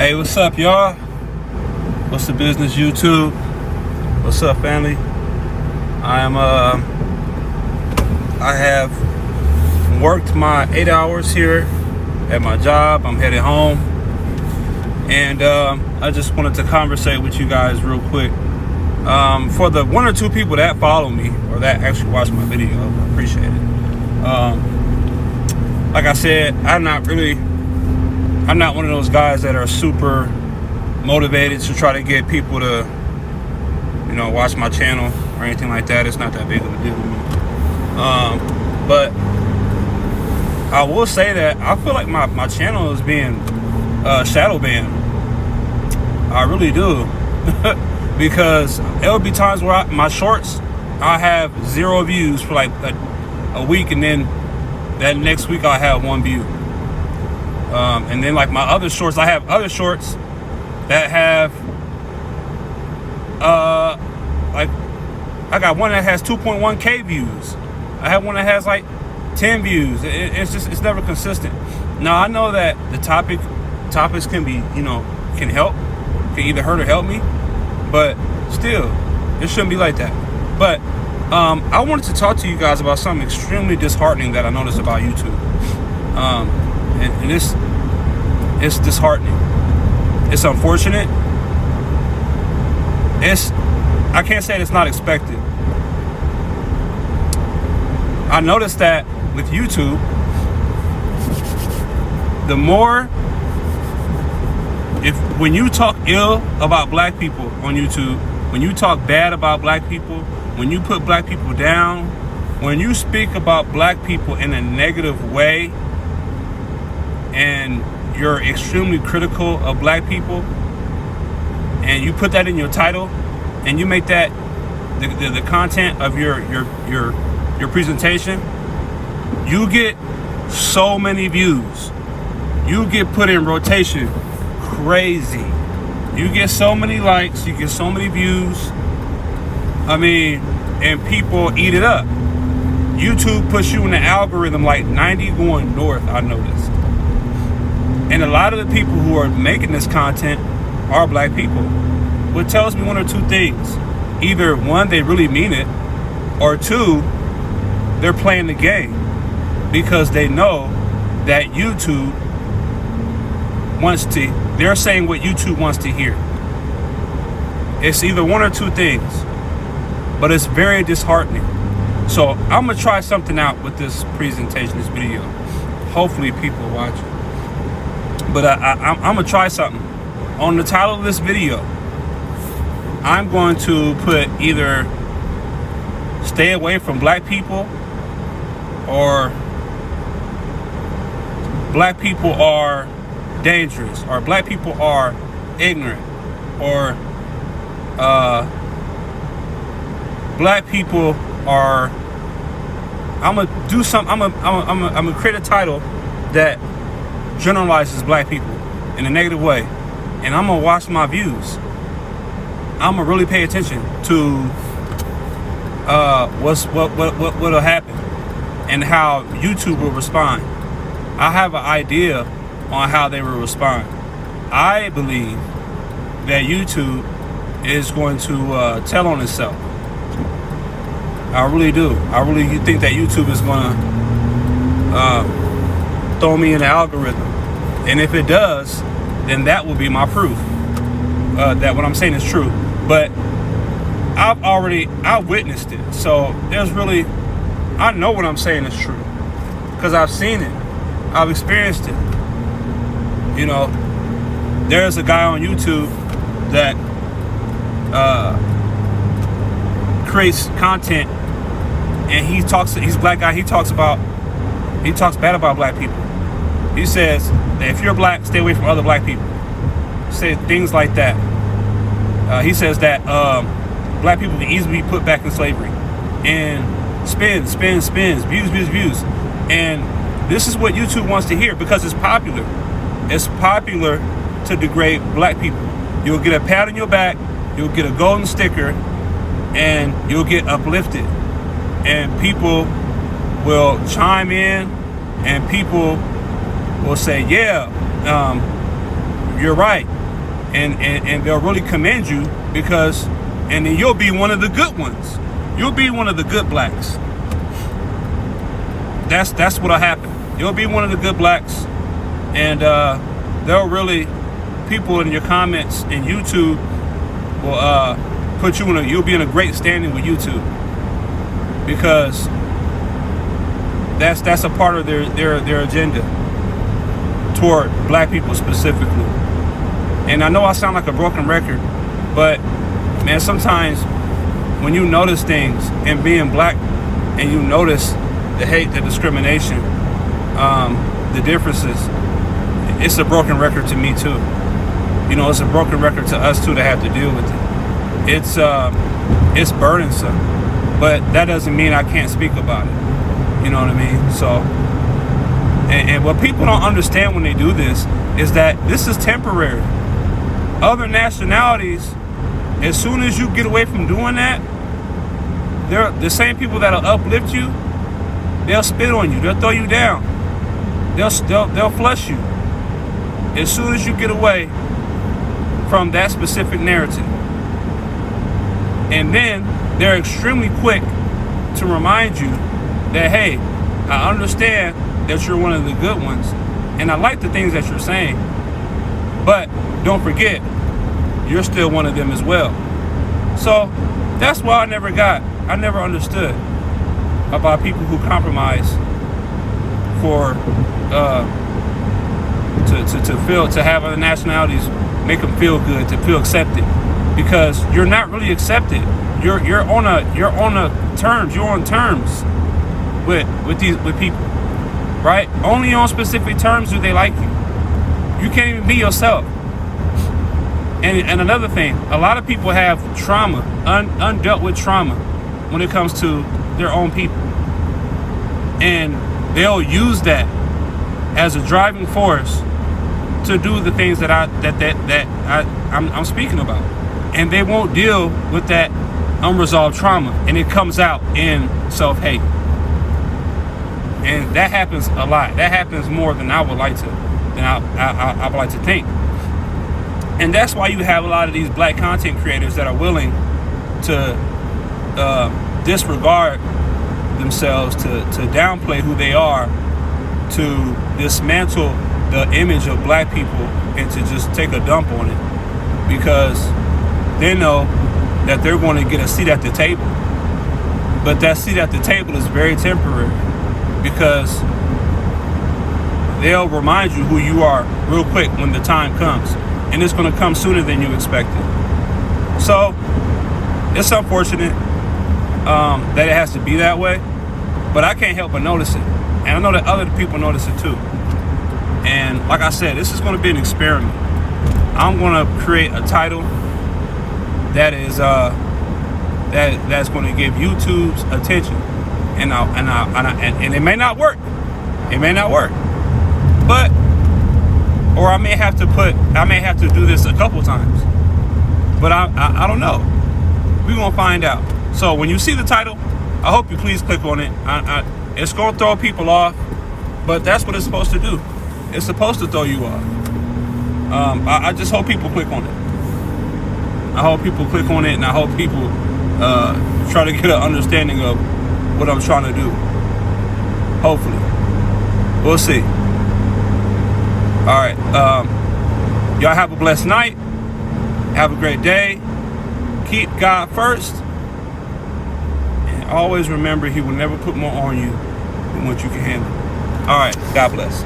Hey, what's up, y'all? What's the business, YouTube? What's up, family? I have worked my 8 hours here at my job. I'm headed home, and I just wanted to conversate with you guys real quick. For the one or two people that follow me or that actually watch my video, I appreciate it. Like I said, I'm not one of those guys that are super motivated to try to get people to, watch my channel or anything like that. It's not that big of a deal to me. But I will say that I feel like my channel is being shadow banned. I really do. Because there will be times where my shorts, I have 0 views for like a week, and then that next week I have 1 view. And then like my other shorts, I have other shorts that have like I got one that has 2.1K views. I have one that has like 10 views. It's never consistent. Now I know that the topics can be, can help, can either hurt or help me, but still, it shouldn't be like that. But I wanted to talk to you guys about something extremely disheartening that I noticed about YouTube. And it's disheartening. It's unfortunate. I can't say it's not expected. I noticed that with YouTube, the more, when you talk ill about black people on YouTube, when you talk bad about black people, when you put black people down, when you speak about black people in a negative way, and you're extremely critical of black people, and you put that in your title, and you make that the content of your presentation, you get so many views. You get put in rotation crazy. You get so many likes, you get so many views. I mean, and people eat it up. YouTube puts you in the algorithm like 90 going north, I noticed. And a lot of the people who are making this content are black people. What tells me one or two things. Either one, they really mean it, or two, they're playing the game because they know that YouTube they're saying what YouTube wants to hear. It's either one or two things, but it's very disheartening. So I'm gonna try something out with this presentation, this video. Hopefully people watch it. But I'm gonna try something. On the title of this video, I'm going to put either stay away from black people, or black people are dangerous, or black people are ignorant, or black people are. I'm gonna do something. I'm gonna create a title that generalizes black people in a negative way, and I'm gonna watch my views. I'm gonna really pay attention to what'll happen and how YouTube will respond. I have an idea on how they will respond. I believe that YouTube is going to tell on itself. I really do. I really think that YouTube is gonna throw me in the algorithm, and if it does, then that will be my proof that what I'm saying is true. But I've witnessed it, so I know what I'm saying is true because I've seen it, I've experienced it. There's a guy on YouTube that creates content, and he's a black guy. He talks bad about black people. He says that if you're black, stay away from other black people. Say things like that. He says that black people can easily be put back in slavery, and spins, views. And this is what YouTube wants to hear because it's popular. It's popular to degrade black people. You'll get a pat on your back, you'll get a golden sticker, and you'll get uplifted. And people will chime in, and people will say, yeah, you're right, and they'll really commend you, because, and then you'll be one of the good ones. You'll be one of the good blacks. That's what'll happen. You'll be one of the good blacks, and they'll really, people in your comments in YouTube will put you in you'll be in a great standing with YouTube, because that's a part of their agenda toward black people specifically. And I know I sound like a broken record, but man, sometimes when you notice things and being black, and you notice the hate, the discrimination, the differences, it's a broken record to me too. You know, it's a broken record to us too, to have to deal with it. It's burdensome, but that doesn't mean I can't speak about it. You know what I mean? So, and what people don't understand when they do this is that this is temporary. Other nationalities, as soon as you get away from doing that, they're the same people that'll uplift you. They'll spit on you. They'll throw you down. They'll flush you. As soon as you get away from that specific narrative. And then they're extremely quick to remind you that, hey, I understand that you're one of the good ones, and I like the things that you're saying, but don't forget, you're still one of them as well. So that's why I never understood about people who compromise for to have other nationalities make them feel good, to feel accepted, because you're not really accepted. You're on terms with people, right? Only on specific terms do they like you. You can't even be yourself. And another thing, a lot of people have trauma, undealt with trauma, when it comes to their own people, and they'll use that as a driving force to do the things that I'm speaking about, and they won't deal with that unresolved trauma, and it comes out in self-hate. And that happens a lot. That happens more than I would like to think. And that's why you have a lot of these black content creators that are willing to disregard themselves, to downplay who they are, to dismantle the image of black people, and to just take a dump on it, because they know that they're going to get a seat at the table. But that seat at the table is very temporary, because they'll remind you who you are real quick when the time comes, and it's going to come sooner than you expected. So it's unfortunate that it has to be that way, but I can't help but notice it, and I know that other people notice it too. And like I said, this is going to be an experiment. I'm going to create a title that is that's going to give YouTube's attention, and it may not work. It may not work, but or I may have to do this a couple times, but I don't know. We're gonna find out. So when you see the title, I hope you please click on it. It's gonna throw people off, but that's what it's supposed to do. It's supposed to throw you off. I just hope people click on it. I hope people click on it, and I hope people try to get an understanding of what I'm trying to do. Hopefully. We'll see. All right. Y'all have a blessed night. Have a great day. Keep God first. And always remember, He will never put more on you than what you can handle. All right. God bless.